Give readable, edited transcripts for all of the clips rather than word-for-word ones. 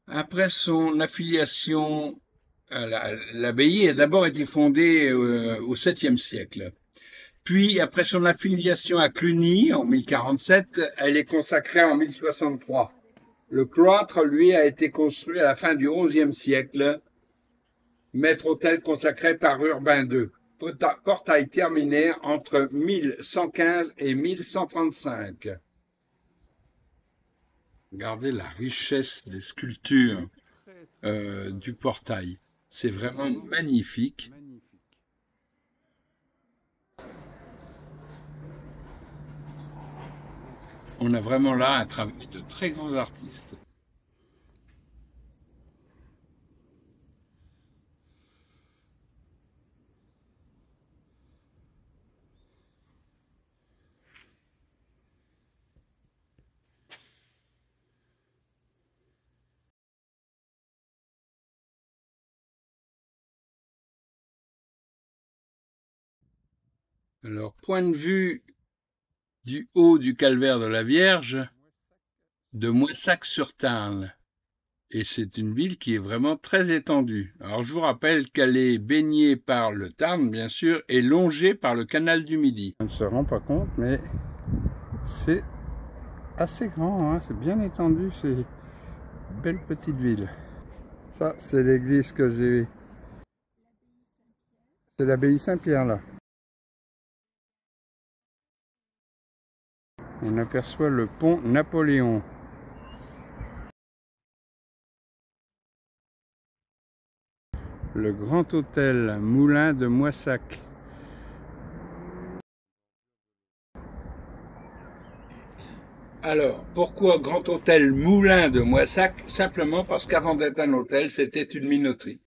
Après son affiliation à l'abbaye a d'abord été fondée au 7e siècle. Puis, après son affiliation à Cluny en 1047, elle est consacrée en 1063. Le cloître, lui, a été construit à la fin du 11e siècle, maître-autel consacré par Urbain II. Portail terminé entre 1115 et 1135. Regardez la richesse des sculptures du portail. C'est vraiment magnifique. On a vraiment là un travail de très grands artistes. Alors, point de vue du haut du calvaire de la Vierge, de Moissac-sur-Tarn. Et c'est une ville qui est vraiment très étendue. Alors, je vous rappelle qu'elle est baignée par le Tarn, bien sûr, et longée par le canal du Midi. On ne se rend pas compte, mais c'est assez grand, hein, c'est bien étendu, c'est une belle petite ville. Ça, c'est l'église que j'ai... C'est l'abbaye Saint-Pierre, là. On aperçoit le pont Napoléon. Le grand hôtel Moulin de Moissac. Alors, pourquoi Grand Hôtel Moulin de Moissac? Simplement parce qu'avant d'être un hôtel, c'était une minoterie.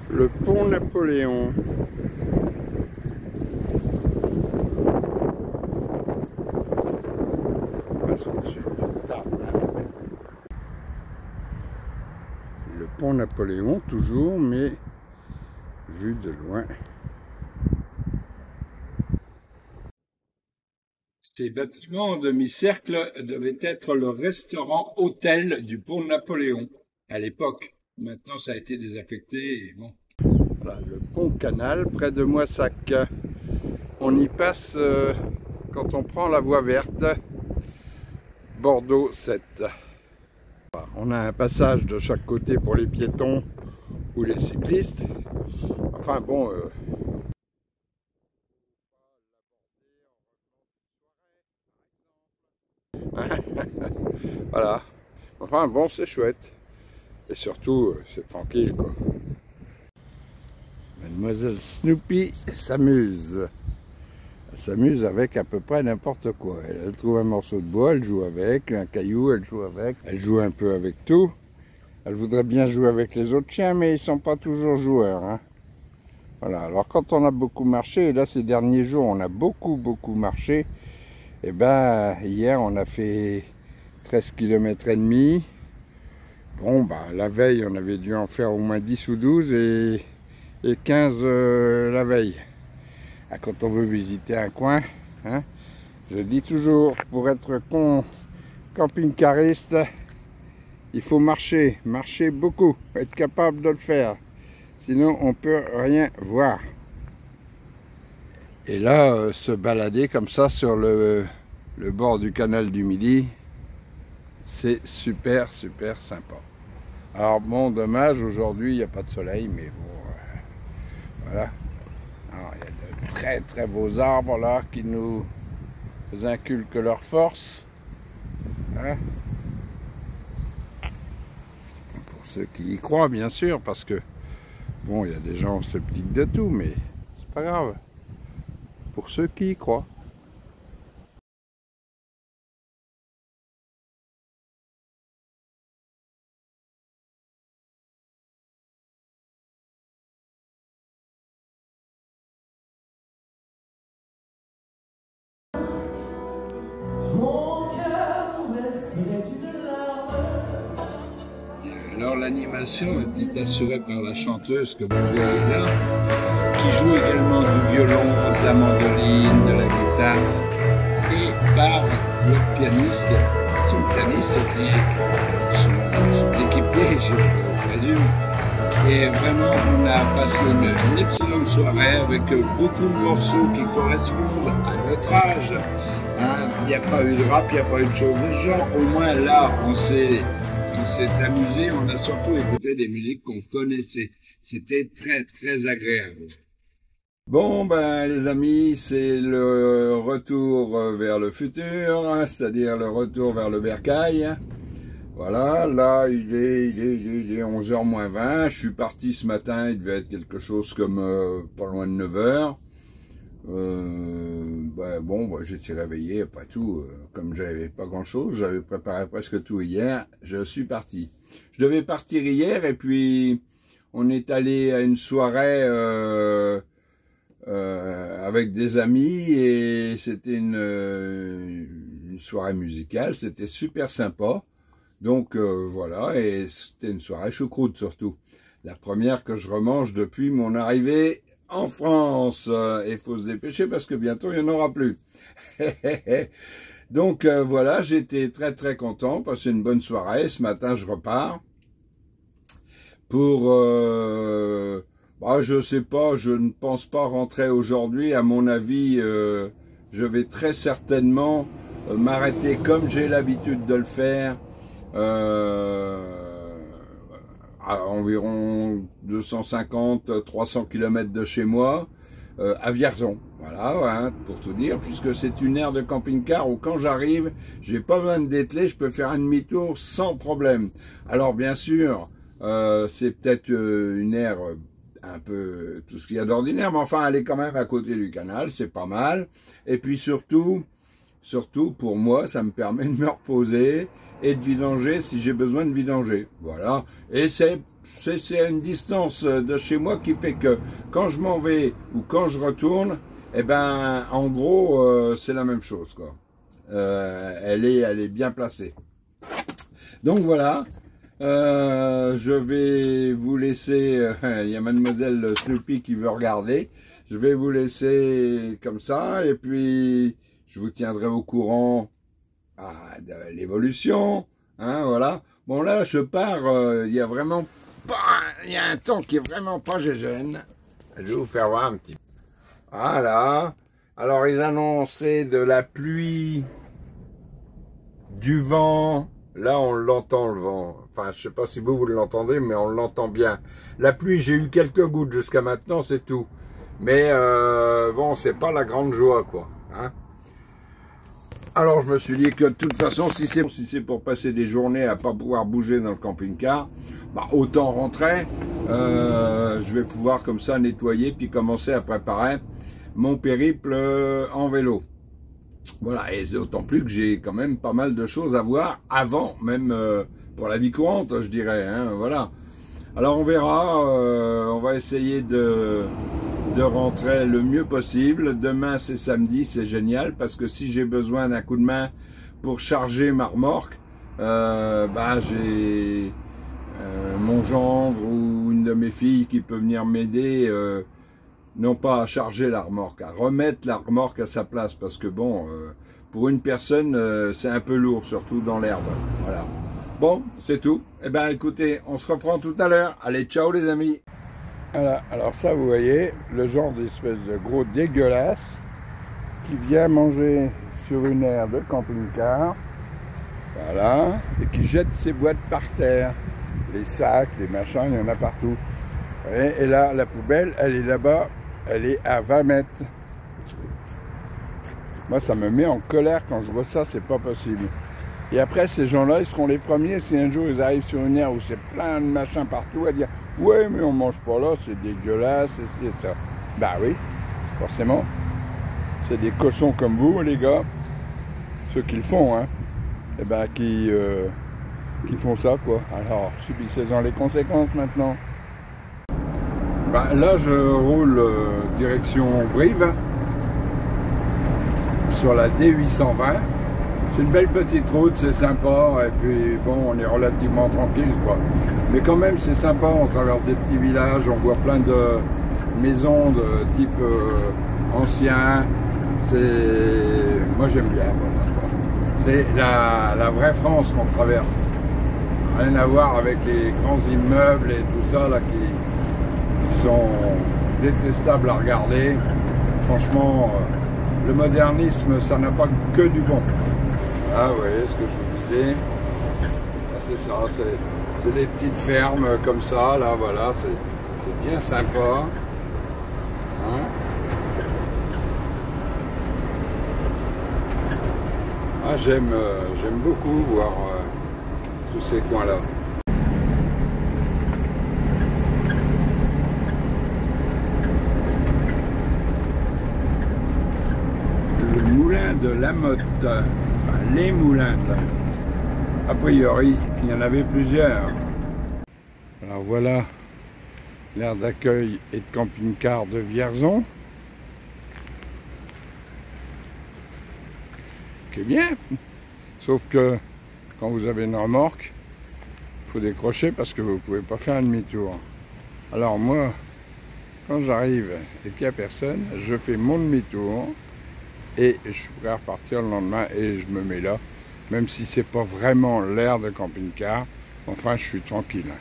Le pont Napoléon. Passons dessus. Le pont Napoléon, toujours, mais vu de loin. Ces bâtiments en demi-cercle devaient être le restaurant-hôtel du pont Napoléon à l'époque. Maintenant, ça a été désaffecté. Et bon. Voilà, le pont canal près de Moissac. On y passe quand on prend la voie verte. Bordeaux 7. On a un passage de chaque côté pour les piétons ou les cyclistes. Enfin bon... Voilà. Enfin bon, c'est chouette. Et surtout, c'est tranquille, quoi. Mademoiselle Snoopy s'amuse. Elle s'amuse avec à peu près n'importe quoi. Elle trouve un morceau de bois, elle joue avec, un caillou, elle joue avec. Elle joue un peu avec tout. Elle voudrait bien jouer avec les autres chiens, mais ils sont pas toujours joueurs, hein. Voilà, alors quand on a beaucoup marché, et là ces derniers jours on a beaucoup marché, et ben hier on a fait 13 km et demi. Bon bah la veille on avait dû en faire au moins 10 ou 12 et 15 la veille. Ah, quand on veut visiter un coin, hein, je dis toujours, pour être camping-cariste, il faut marcher beaucoup, être capable de le faire. Sinon, on peut rien voir. Et là, se balader comme ça sur le bord du canal du Midi, c'est super sympa. Alors bon, dommage, aujourd'hui, il n'y a pas de soleil, mais bon, voilà. Alors, il y a de très beaux arbres là qui nous inculquent leur force. Hein? Pour ceux qui y croient, bien sûr, parce que bon, il y a des gens sceptiques de tout, mais c'est pas grave. Pour ceux qui y croient. Alors l'animation était assurée par la chanteuse que vous voyez là, qui joue également du violon, de la mandoline, de la guitare, et par le pianiste, sous-pianiste qui est son équipier, je présume. Et vraiment, on a passé une excellente soirée avec beaucoup de morceaux qui correspondent à notre âge. Hein, il n'y a pas eu de rap, il n'y a pas eu de choses de ce genre. Au moins là, on s'est amusé, on a surtout écouté des musiques qu'on connaissait. C'était très très agréable. Bon ben les amis, c'est le retour vers le futur, hein, c'est-à-dire le retour vers le bercail. Voilà, là il est 11h moins 20, je suis parti ce matin, il devait être quelque chose comme pas loin de 9h. J'étais réveillé, pas tout, comme j'avais pas grand chose, j'avais préparé presque tout hier, je suis parti. Je devais partir hier et puis on est allé à une soirée avec des amis et c'était une soirée musicale, c'était super sympa. Donc voilà, et c'était une soirée choucroute surtout. La première que je remange depuis mon arrivée en France. Et il faut se dépêcher parce que bientôt il n'y en aura plus. Donc voilà, j'étais très très content, passé une bonne soirée. Ce matin je repars pour... je sais pas, je ne pense pas rentrer aujourd'hui. À mon avis, je vais très certainement m'arrêter comme j'ai l'habitude de le faire. À environ 250-300 km de chez moi, à Vierzon. Voilà, hein, pour tout dire, puisque c'est une aire de camping-car où quand j'arrive, j'ai pas besoin de dételer, je peux faire un demi-tour sans problème. Alors bien sûr, c'est peut-être une aire un peu tout ce qu'il y a d'ordinaire, mais enfin elle est quand même à côté du canal, c'est pas mal. Et puis surtout pour moi, ça me permet de me reposer et de vidanger si j'ai besoin de vidanger. Voilà. Et c'est une distance de chez moi qui fait que quand je m'en vais ou quand je retourne, eh ben, en gros, c'est la même chose, quoi. Elle est bien placée. Donc voilà. Je vais vous laisser. Il y a mademoiselle Snoopy qui veut regarder. Je vais vous laisser comme ça et puis je vous tiendrai au courant de l'évolution, hein, voilà. Bon là, je pars, il y a un temps qui est vraiment pas gégène. Je vais vous faire voir un petit peu. Voilà. Alors ils annonçaient de la pluie, du vent. Là, on l'entend le vent. Enfin, je sais pas si vous l'entendez, mais on l'entend bien. La pluie, j'ai eu quelques gouttes jusqu'à maintenant, c'est tout. Mais bon, c'est pas la grande joie, quoi. Hein. Alors je me suis dit que de toute façon, si c'est pour passer des journées à pas pouvoir bouger dans le camping-car, bah, autant rentrer. Je vais pouvoir comme ça nettoyer puis commencer à préparer mon périple en vélo. Voilà, et d'autant plus que j'ai quand même pas mal de choses à voir avant, même pour la vie courante, je dirais. Hein, voilà. Alors on verra, on va essayer de rentrer le mieux possible. Demain c'est samedi, c'est génial parce que si j'ai besoin d'un coup de main pour charger ma remorque, j'ai mon gendre ou une de mes filles qui peut venir m'aider, non pas à charger la remorque, à remettre la remorque à sa place parce que bon, pour une personne c'est un peu lourd, surtout dans l'herbe. Voilà. Bon, c'est tout. Eh ben écoutez, on se reprend tout à l'heure. Allez, ciao les amis. Voilà, alors ça vous voyez, le genre d'espèce de gros dégueulasse qui vient manger sur une aire de camping-car, voilà, et qui jette ses boîtes par terre, les sacs, les machins, il y en a partout. Et là, la poubelle, elle est là-bas, elle est à 20 mètres. Moi, ça me met en colère quand je vois ça, c'est pas possible. Et après, ces gens-là, ils seront les premiers, si un jour ils arrivent sur une aire où c'est plein de machins partout, à dire « Ouais, mais on mange pas là, c'est dégueulasse, et ça. » Bah oui, forcément. C'est des cochons comme vous, les gars, ceux qui le font, hein, et ben qui font ça, quoi. Alors, subissez-en les conséquences maintenant. Bah, là, je roule direction Brive, sur la D820. C'est une belle petite route, c'est sympa, et puis bon, on est relativement tranquille, quoi. Mais quand même, c'est sympa, on traverse des petits villages, on voit plein maisons de type ancien. Moi j'aime bien. Voilà. C'est la vraie France qu'on traverse. Rien à voir avec les grands immeubles et tout ça là qui sont détestables à regarder. Franchement, le modernisme, ça n'a pas que du bon. Ah vous voyez ce que je vous disais. C'est ça, c'est des petites fermes comme ça, là, voilà, c'est bien sympa. Hein? Ah, j'aime beaucoup voir tous ces coins-là. Le moulin de la Motte, enfin, les moulins de la Motte. A priori, il y en avait plusieurs. Alors voilà l'aire d'accueil et de camping-car de Vierzon. Qui est bien. Sauf que quand vous avez une remorque, il faut décrocher parce que vous ne pouvez pas faire un demi-tour. Alors moi, quand j'arrive et qu'il n'y a personne, je fais mon demi-tour et je suis prêt à repartir le lendemain et je me mets là. Même si c'est pas vraiment l'aire de camping-car, enfin je suis tranquille.